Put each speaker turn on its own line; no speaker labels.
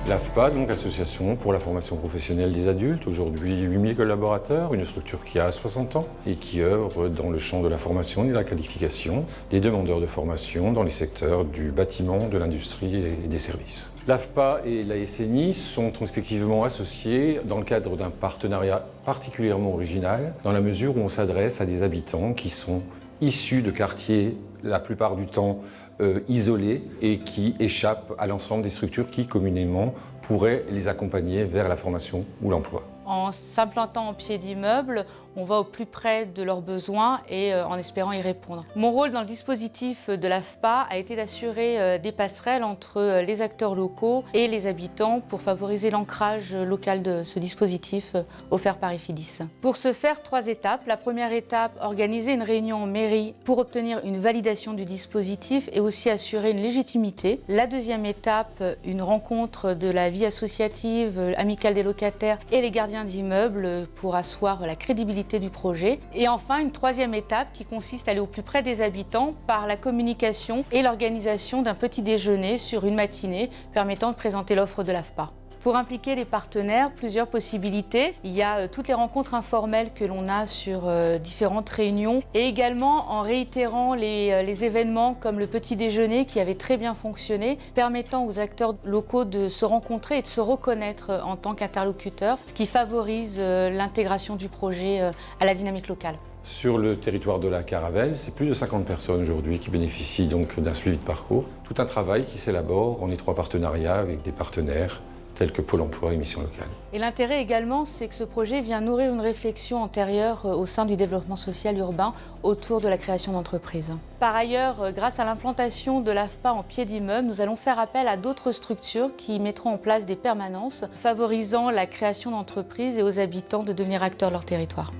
L'AFPA, donc Association pour la formation professionnelle des adultes, aujourd'hui 8000 collaborateurs, une structure qui a 60 ans et qui œuvre dans le champ de la formation et de la qualification des demandeurs de formation dans les secteurs du bâtiment, de l'industrie et des services. L'AFPA et la SNI sont effectivement associés dans le cadre d'un partenariat particulièrement original, dans la mesure où on s'adresse à des habitants qui sont issus de quartiers, la plupart du temps isolés, et qui échappent à l'ensemble des structures qui, communément, pourraient les accompagner vers la formation ou l'emploi.
En s'implantant en pied d'immeuble, on va au plus près de leurs besoins et en espérant y répondre. Mon rôle dans le dispositif de l'AFPA a été d'assurer des passerelles entre les acteurs locaux et les habitants pour favoriser l'ancrage local de ce dispositif offert par Efidis. Pour ce faire, 3 étapes. La première étape, organiser une réunion en mairie pour obtenir une validation du dispositif et aussi assurer une légitimité. La deuxième étape, une rencontre de la vie associative, amicale des locataires et les gardiens d'immeubles pour asseoir la crédibilité du projet. Et enfin, une troisième étape qui consiste à aller au plus près des habitants par la communication et l'organisation d'un petit déjeuner sur une matinée permettant de présenter l'offre de l'AFPA. Pour impliquer les partenaires, plusieurs possibilités. Il y a toutes les rencontres informelles que l'on a sur différentes réunions et également en réitérant les événements comme le petit déjeuner qui avait très bien fonctionné, permettant aux acteurs locaux de se rencontrer et de se reconnaître en tant qu'interlocuteurs, ce qui favorise l'intégration du projet à la dynamique locale.
Sur le territoire de la Caravelle, c'est plus de 50 personnes aujourd'hui qui bénéficient donc d'un suivi de parcours. Tout un travail qui s'élabore en étroit partenariat avec des partenaires tels que Pôle emploi et Mission locale.
Et l'intérêt également, c'est que ce projet vient nourrir une réflexion antérieure au sein du développement social urbain autour de la création d'entreprises. Par ailleurs, grâce à l'implantation de l'AFPA en pied d'immeuble, nous allons faire appel à d'autres structures qui mettront en place des permanences, favorisant la création d'entreprises et aux habitants de devenir acteurs de leur territoire.